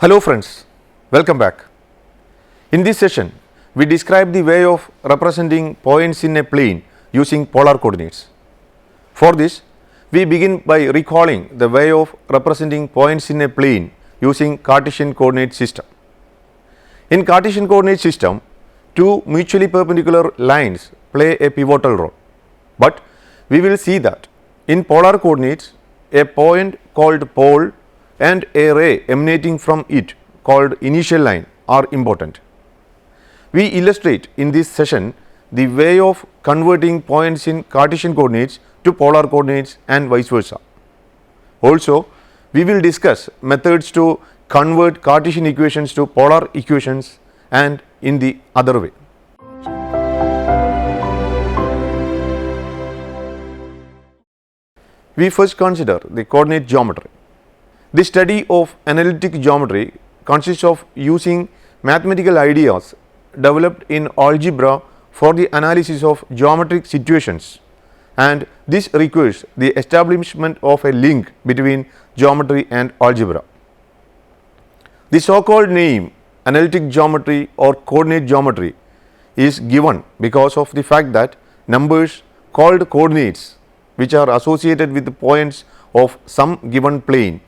Hello friends, welcome back. In this session, we describe the way of representing points in a plane using polar coordinates. For this, we begin by recalling the way of representing points in a plane using Cartesian coordinate system. In Cartesian coordinate system, two mutually perpendicular lines play a pivotal role. But we will see that in polar coordinates, a point called pole and a ray emanating from it called initial line are important. We illustrate in this session the way of converting points in Cartesian coordinates to polar coordinates and vice versa. Also, we will discuss methods to convert Cartesian equations to polar equations and in the other way. We first consider the coordinate geometry. The study of analytic geometry consists of using mathematical ideas developed in algebra for the analysis of geometric situations, and this requires the establishment of a link between geometry and algebra. The so-called name analytic geometry or coordinate geometry is given because of the fact that numbers called coordinates, which are associated with the points of some given plane,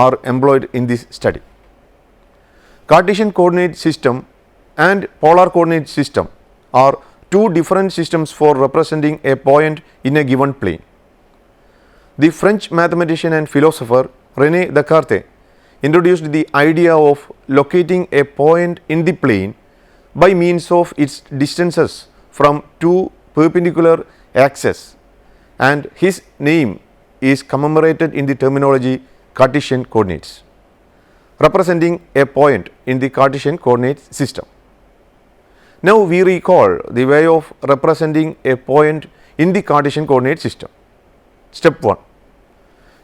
are employed in this study. Cartesian coordinate system and polar coordinate system are two different systems for representing a point in a given plane. The French mathematician and philosopher René Descartes introduced the idea of locating a point in the plane by means of its distances from two perpendicular axes, and his name is commemorated in the terminology Cartesian coordinates, representing a point in the Cartesian coordinate system. Now we recall the way of representing a point in the Cartesian coordinate system. Step 1.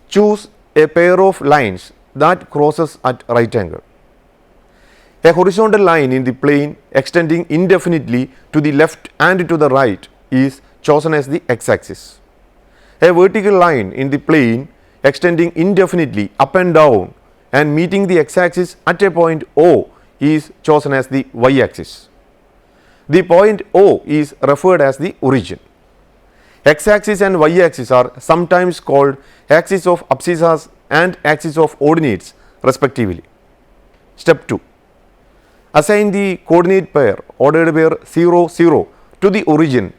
Choose a pair of lines that crosses at right angle. A horizontal line in the plane extending indefinitely to the left and to the right is chosen as the x-axis. A vertical line in the plane extending indefinitely up and down and meeting the x-axis at a point O is chosen as the y-axis. The point O is referred as the origin. X-axis and y-axis are sometimes called axis of abscissas and axis of ordinates respectively. Step 2. Assign the coordinate pair ordered pair 0, 0 to the origin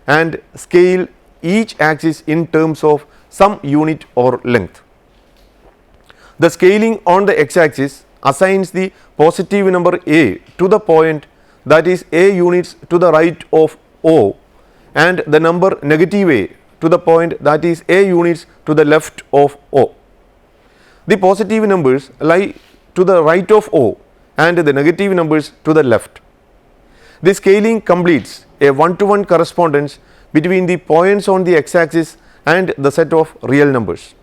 and scale each axis in terms of some unit or length. The scaling on the x-axis assigns the positive number a to the point that is a units to the right of O, and the number negative a to the point that is a units to the left of O. The positive numbers lie to the right of O and the negative numbers to the left. The scaling completes a one-to-one correspondence between the points on the x-axis and the set of real numbers.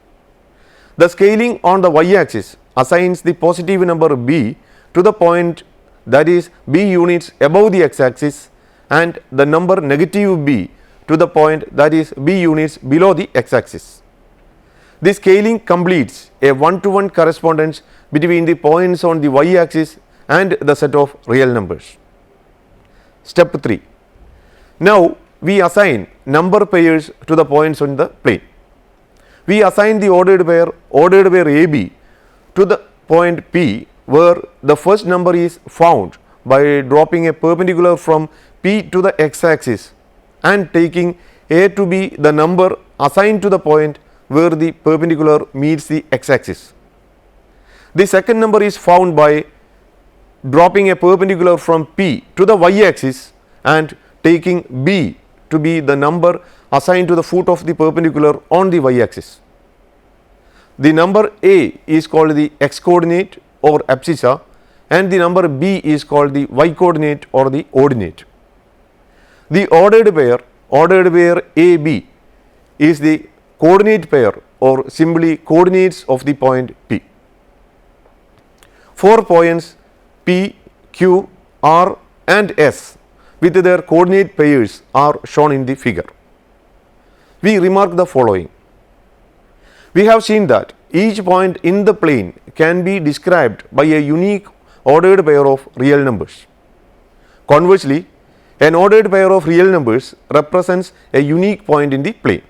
The scaling on the y-axis assigns the positive number b to the point that is b units above the x-axis and the number negative b to the point that is b units below the x-axis. The scaling completes a one-to-one correspondence between the points on the y-axis and the set of real numbers. Step 3. Now we assign number pairs to the points on the plane. We assign the ordered pair AB to the point P, where the first number is found by dropping a perpendicular from P to the x-axis and taking A to be the number assigned to the point where the perpendicular meets the x-axis. The second number is found by dropping a perpendicular from P to the y-axis and taking B to be the number assigned to the foot of the perpendicular on the y-axis. The number A is called the x-coordinate or abscissa and the number B is called the y-coordinate or the ordinate. The ordered pair AB is the coordinate pair or simply coordinates of the point P. 4 points P, Q, R and S with their coordinate pairs are shown in the figure. We remark the following. We have seen that each point in the plane can be described by a unique ordered pair of real numbers. Conversely, an ordered pair of real numbers represents a unique point in the plane.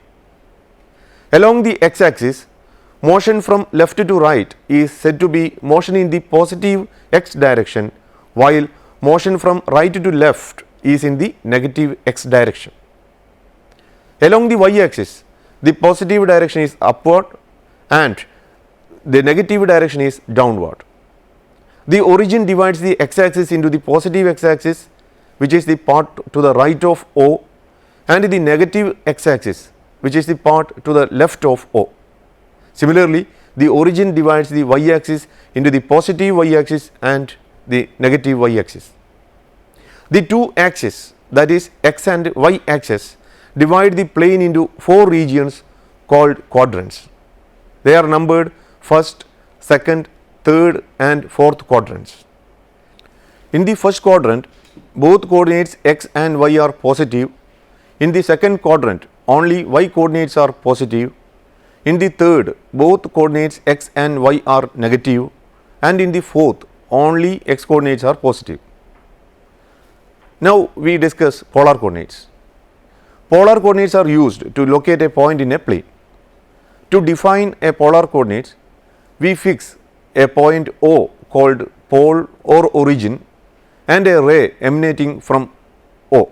Along the x-axis, motion from left to right is said to be motion in the positive x direction, while motion from right to left is in the negative x direction. Along the y-axis, the positive direction is upward and the negative direction is downward. The origin divides the x-axis into the positive x-axis, which is the part to the right of O, and the negative x-axis, which is the part to the left of O. Similarly, the origin divides the y-axis into the positive y-axis and the negative y-axis. The two axes, that is x and y axis, divide the plane into four regions called quadrants. They are numbered first, second, third and fourth quadrants. In the first quadrant, both coordinates x and y are positive. In the second quadrant, only y coordinates are positive. In the third, both coordinates x and y are negative, and in the fourth, only x coordinates are positive. Now we discuss polar coordinates. Polar coordinates are used to locate a point in a plane. To define a polar coordinates, we fix a point O called pole or origin and a ray emanating from O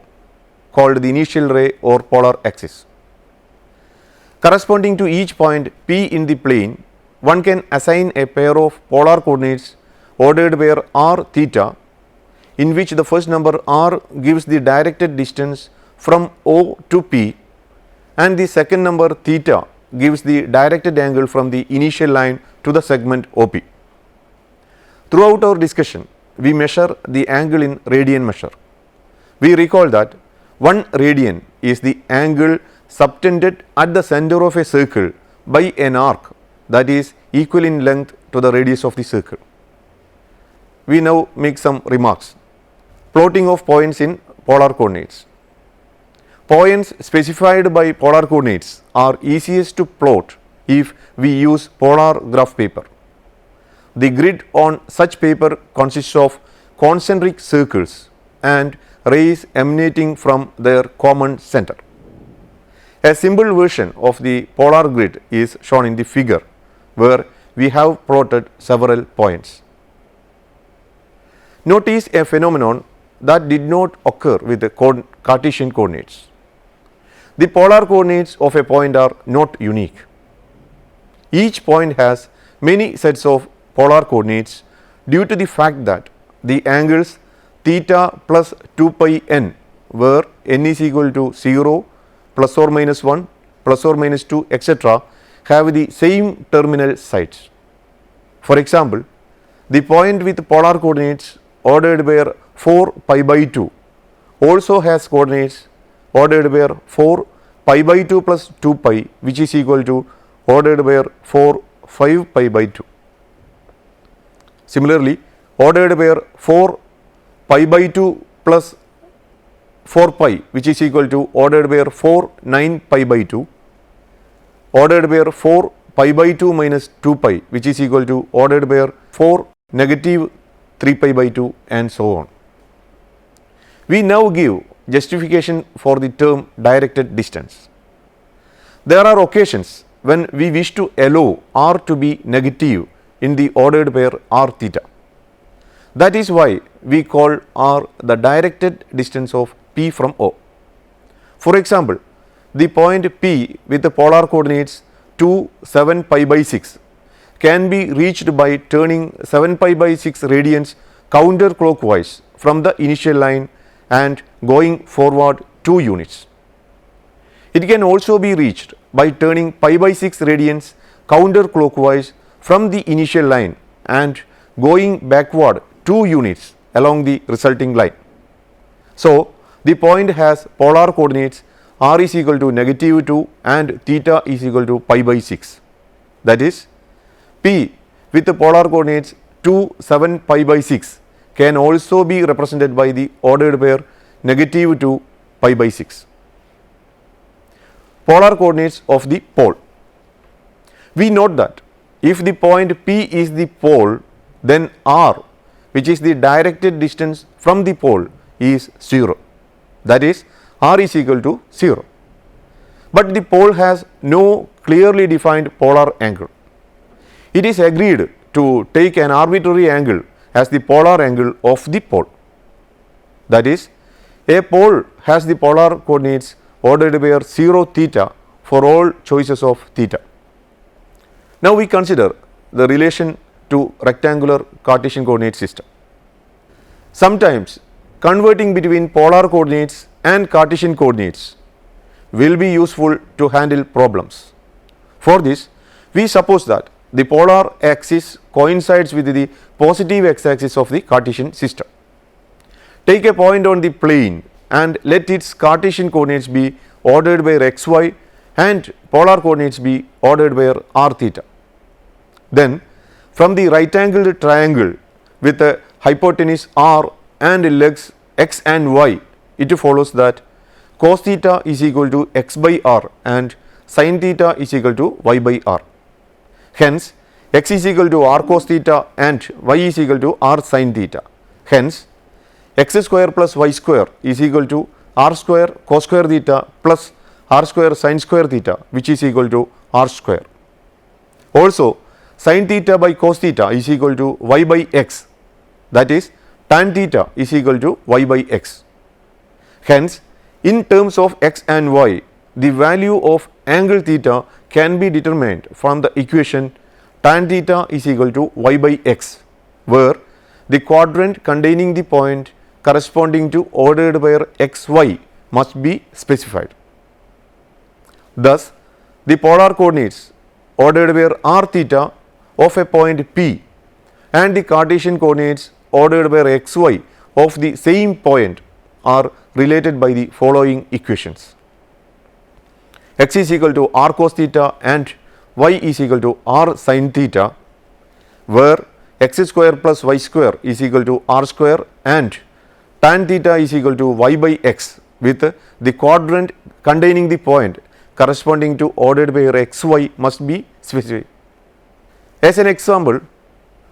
called the initial ray or polar axis. Corresponding to each point P in the plane, one can assign a pair of polar coordinates ordered where r theta, in which the first number r gives the directed distance from O to P and the second number theta gives the directed angle from the initial line to the segment OP. Throughout our discussion, we measure the angle in radian measure. We recall that 1 radian is the angle subtended at the center of a circle by an arc that is equal in length to the radius of the circle. We now make some remarks. Plotting of points in polar coordinates. Points specified by polar coordinates are easiest to plot if we use polar graph paper. The grid on such paper consists of concentric circles and rays emanating from their common center. A simple version of the polar grid is shown in the figure, where we have plotted several points. Notice a phenomenon that did not occur with the Cartesian coordinates. The polar coordinates of a point are not unique. Each point has many sets of polar coordinates due to the fact that the angles theta plus 2 pi n, where n is equal to 0, plus or minus 1, plus or minus 2, etc., have the same terminal sides. For example, the point with polar coordinates ordered where 4 pi by 2 also has coordinates ordered where 4 pi by 2 plus 2 pi, which is equal to ordered where 5 pi by 2. Similarly, ordered where 4 pi by 2 plus 4 pi, which is equal to ordered where 9 pi by 2, ordered where 4 pi by 2 minus 2 pi, which is equal to ordered where 4 negative 3 pi by 2, and so on. We now give justification for the term directed distance. There are occasions when we wish to allow r to be negative in the ordered pair r theta. That is why we call r the directed distance of P from O. For example, the point P with the polar coordinates 2, 7 pi by 6 can be reached by turning 7 pi by 6 radians counterclockwise from the initial line and going forward 2 units. It can also be reached by turning pi by 6 radians counterclockwise from the initial line and going backward 2 units along the resulting line. So, the point has polar coordinates r is equal to negative 2 and theta is equal to pi by 6. That is, P with the polar coordinates 2, 7 pi by 6 can also be represented by the ordered pair negative 2 pi by 6. Polar coordinates of the pole. We note that if the point P is the pole, then R, which is the directed distance from the pole, is 0. That is, R is equal to 0. But the pole has no clearly defined polar angle. It is agreed to take an arbitrary angle as the polar angle of the pole. That is, a pole has the polar coordinates ordered by 0 theta for all choices of theta. Now we consider the relation to rectangular Cartesian coordinate system. Sometimes converting between polar coordinates and Cartesian coordinates will be useful to handle problems. For this, we suppose that the polar axis coincides with the positive x-axis of the Cartesian system. Take a point on the plane and let its Cartesian coordinates be ordered by xy and polar coordinates be ordered by r theta. Then from the right angled triangle with a hypotenuse r and legs x and y, it follows that cos theta is equal to x by r and sin theta is equal to y by r. Hence, x is equal to r cos theta and y is equal to r sin theta. Hence, x square plus y square is equal to r square cos square theta plus r square sin square theta, which is equal to r square. Also, sin theta by cos theta is equal to y by x, that is, tan theta is equal to y by x. Hence, in terms of x and y, the value of angle theta can be determined from the equation tan theta is equal to y by x, where the quadrant containing the point corresponding to ordered by xy must be specified. Thus, the polar coordinates ordered by r theta of a point P and the Cartesian coordinates ordered by xy of the same point are related by the following equations. X is equal to r cos theta and y is equal to r sin theta, where x square plus y square is equal to r square and tan theta is equal to y by x, with the quadrant containing the point corresponding to ordered by xy must be specified. As an example,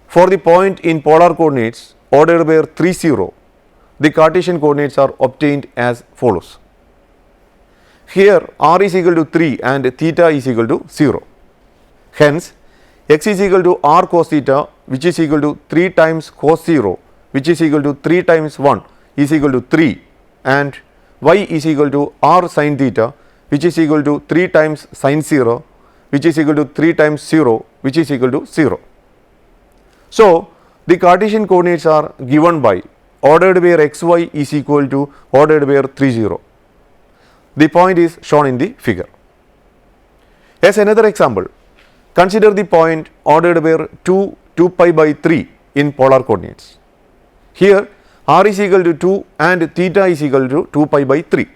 for the point in polar coordinates ordered by 3 0, the Cartesian coordinates are obtained as follows. Here r is equal to 3 and theta is equal to 0. Hence, x is equal to r cos theta, which is equal to 3 times cos 0, which is equal to 3 times 1 is equal to 3, and y is equal to r sin theta, which is equal to 3 times sin 0, which is equal to 3 times 0, which is equal to 0. So, the Cartesian coordinates are given by ordered by xy is equal to ordered by 3 0. The point is shown in the figure. As another example, consider the point ordered by 2 pi by 3 in polar coordinates. Here r is equal to 2 and theta is equal to 2 pi by 3.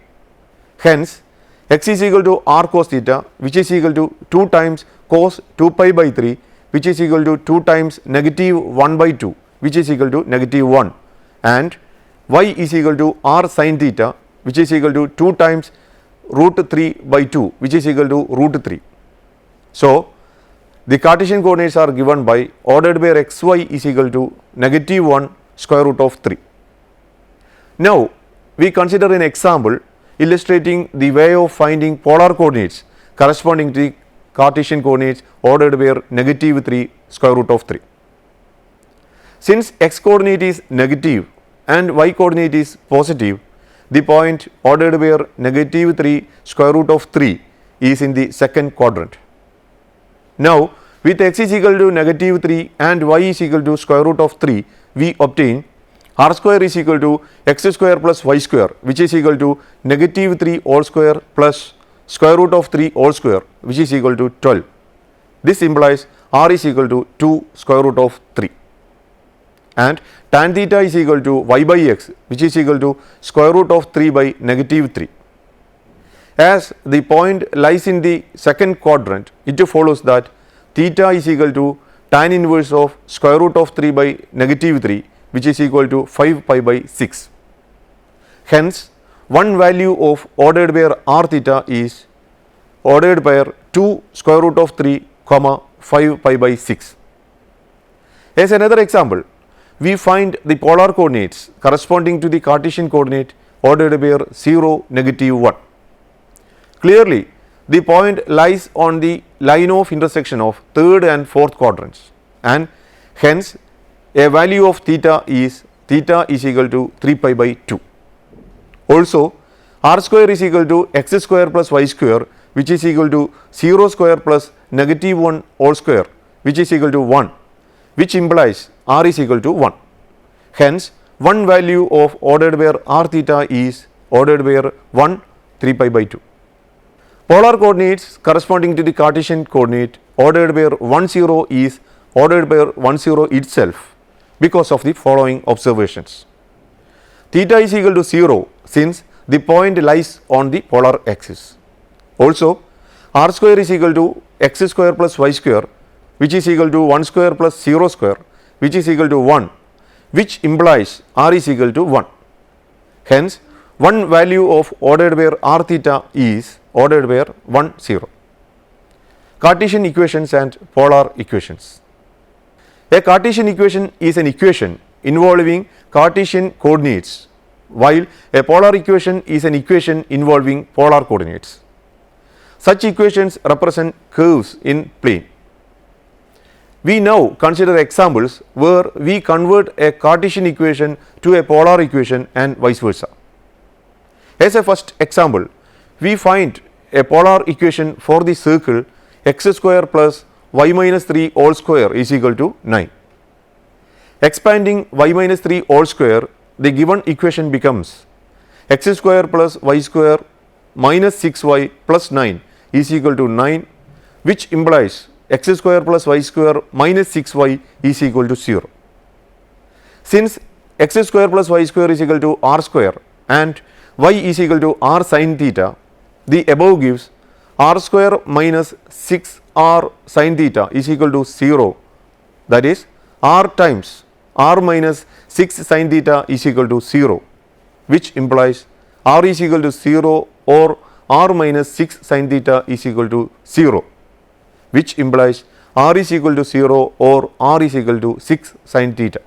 Hence, x is equal to r cos theta, which is equal to 2 times cos 2 pi by 3, which is equal to 2 times negative 1 by 2, which is equal to negative 1, and y is equal to r sin theta, which is equal to 2 times root 3 by 2, which is equal to root 3. So, the Cartesian coordinates are given by ordered by xy is equal to negative 1 square root of 3. Now, we consider an example illustrating the way of finding polar coordinates corresponding to the Cartesian coordinates ordered by negative 3 square root of 3. Since x coordinate is negative and y coordinate is positive, the point ordered by negative 3 square root of 3 is in the second quadrant. Now, with x is equal to negative 3 and y is equal to square root of 3, we obtain r square is equal to x square plus y square, which is equal to negative 3 whole square plus square root of 3 whole square, which is equal to 12. This implies r is equal to 2 square root of 3, and tan theta is equal to y by x, which is equal to square root of 3 by negative 3. As the point lies in the second quadrant, it follows that theta is equal to tan inverse of square root of 3 by negative 3, which is equal to 5 pi by 6. Hence, one value of ordered by r theta is ordered by 2 square root of 3 comma 5 pi by 6. As another example, we find the polar coordinates corresponding to the Cartesian coordinate ordered by 0, negative 1. Clearly, the point lies on the line of intersection of third and fourth quadrants, and hence a value of theta is equal to 3 pi by 2. Also, r square is equal to x square plus y square, which is equal to 0 square plus negative 1 whole square, which is equal to 1, which implies r is equal to 1. Hence, one value of ordered by r theta is ordered by 1 3 pi by 2. Polar coordinates corresponding to the Cartesian coordinate ordered by 1 0 is ordered by 1 0 itself because of the following observations. Theta is equal to 0 since the point lies on the polar axis. Also, r square is equal to x square plus y square, which is equal to 1 square plus 0 square, which is equal to 1, which implies r is equal to 1. Hence, one value of ordered by r theta is ordered by 1 0. Cartesian equations and polar equations. A Cartesian equation is an equation involving Cartesian coordinates, while a polar equation is an equation involving polar coordinates. Such equations represent curves in plane. We now consider examples where we convert a Cartesian equation to a polar equation and vice versa. As a first example, we find a polar equation for the circle x square plus y minus 3 whole square is equal to 9. Expanding y minus 3 whole square, the given equation becomes x square plus y square minus 6y plus 9 is equal to 9, which implies x square plus y square minus 6y is equal to 0. Since x square plus y square is equal to r square and y is equal to r sin theta, the above gives r square minus 6r sin theta is equal to 0, that is r times r minus 6 sin theta is equal to 0, which implies r is equal to 0 or r minus 6 sin theta is equal to 0, which implies r is equal to 0 or r is equal to 6 sin theta.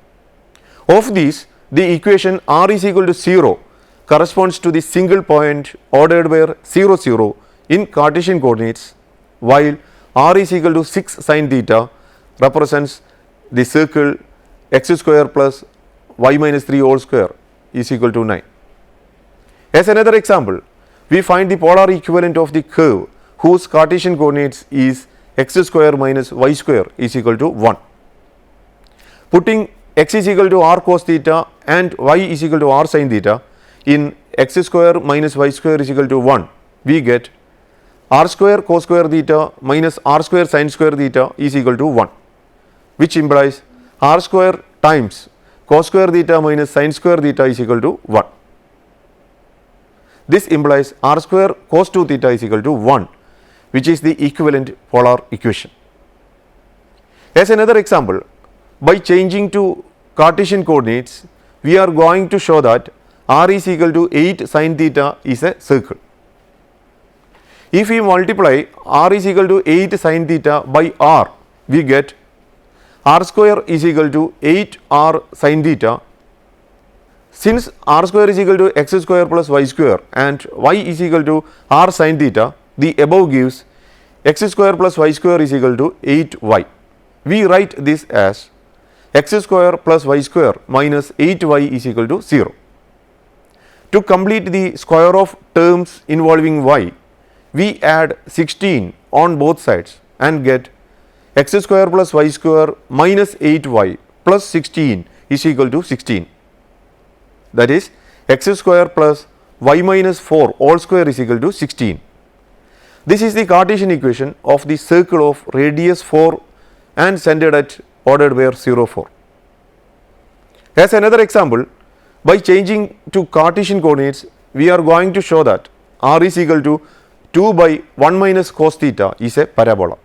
Of these, the equation r is equal to 0 corresponds to the single point ordered by 0 0 in Cartesian coordinates, while r is equal to 6 sin theta represents the circle x square plus y minus 3 whole square is equal to 9. As another example, we find the polar equivalent of the curve whose Cartesian coordinates is x square minus y square is equal to 1. Putting x is equal to r cos theta and y is equal to r sin theta in x square minus y square is equal to 1, we get r square cos square theta minus r square sin square theta is equal to 1, which implies r square times cos square theta minus sin square theta is equal to 1. This implies r square cos 2 theta is equal to 1, which is the equivalent polar equation. As another example, by changing to Cartesian coordinates, we are going to show that r is equal to 8 sin theta is a circle. If we multiply r is equal to 8 sin theta by r, we get r square is equal to 8r sin theta. Since r square is equal to x square plus y square and y is equal to r sin theta, the above gives x square plus y square is equal to 8y. We write this as x square plus y square minus 8y is equal to 0. To complete the square of terms involving y, we add 16 on both sides and get x square plus y square minus 8y plus 16 is equal to 16. That is x square plus y minus 4 all square is equal to 16. This is the Cartesian equation of the circle of radius 4 and centered at ordered by 0 4. As another example, by changing to Cartesian coordinates, we are going to show that r is equal to 2 by 1 minus cos theta is a parabola.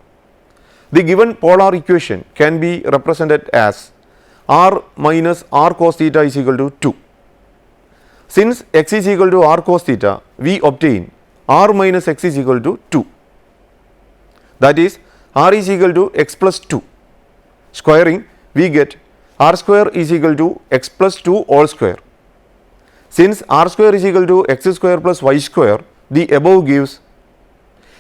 The given polar equation can be represented as r minus r cos theta is equal to 2. Since x is equal to r cos theta, we obtain r minus x is equal to 2. That is, r is equal to x plus 2. Squaring, we get r square is equal to x plus 2 all square. Since r square is equal to x square plus y square, the above gives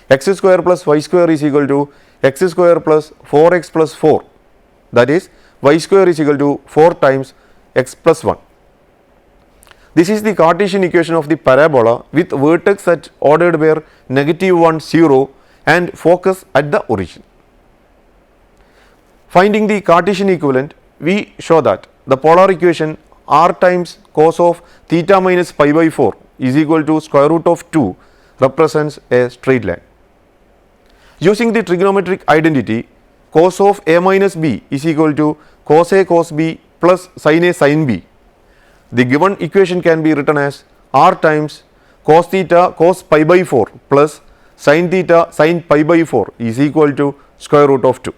x square plus y square is equal to x square plus 4x plus 4, that is y square is equal to 4 times x plus 1. This is the Cartesian equation of the parabola with vertex at ordered pair -1, 0 and focus at the origin. Finding the Cartesian equivalent, we show that the polar equation r times cos of theta minus pi by 4 is equal to square root of 2 represents a straight line. Using the trigonometric identity, cos of a minus b is equal to cos a cos b plus sin a sin b. The given equation can be written as r times cos theta cos pi by 4 plus sin theta sin pi by 4 is equal to square root of 2.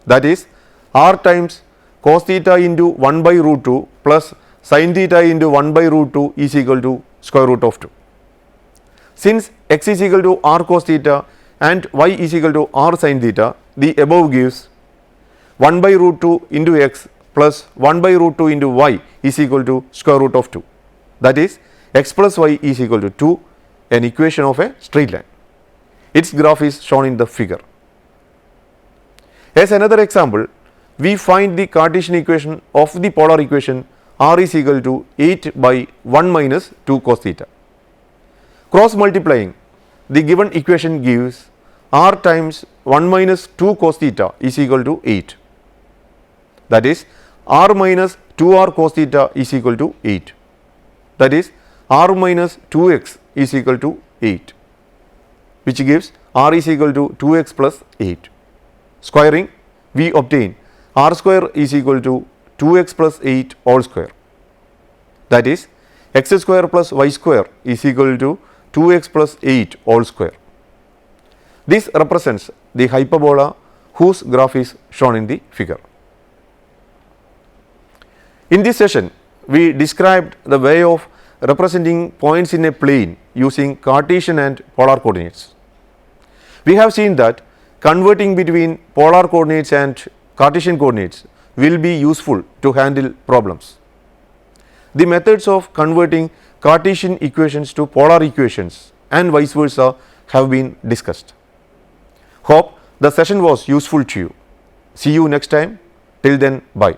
That is r times cos theta into 1 by root 2 plus sin theta into 1 by root 2 is equal to square root of 2. Since x is equal to r cos theta and y is equal to r sin theta, the above gives 1 by root 2 into x plus 1 by root 2 into y is equal to square root of 2. That is x plus y is equal to 2, an equation of a straight line. Its graph is shown in the figure. As another example, we find the Cartesian equation of the polar equation r is equal to 8 by 1 minus 2 cos theta. Cross multiplying, the given equation gives r times 1 minus 2 cos theta is equal to 8. That is r minus 2r cos theta is equal to 8. That is r minus 2x is equal to 8, which gives r is equal to 2x plus 8. Squaring, we obtain r square is equal to 2x plus 8 all square. That is x square plus y square is equal to 2x plus 8 all square. This represents the hyperbola whose graph is shown in the figure. In this session, we described the way of representing points in a plane using Cartesian and polar coordinates. We have seen that converting between polar coordinates and Cartesian coordinates will be useful to handle problems. The methods of converting Cartesian equations to polar equations and vice versa have been discussed. Hope the session was useful to you. See you next time. Till then, bye.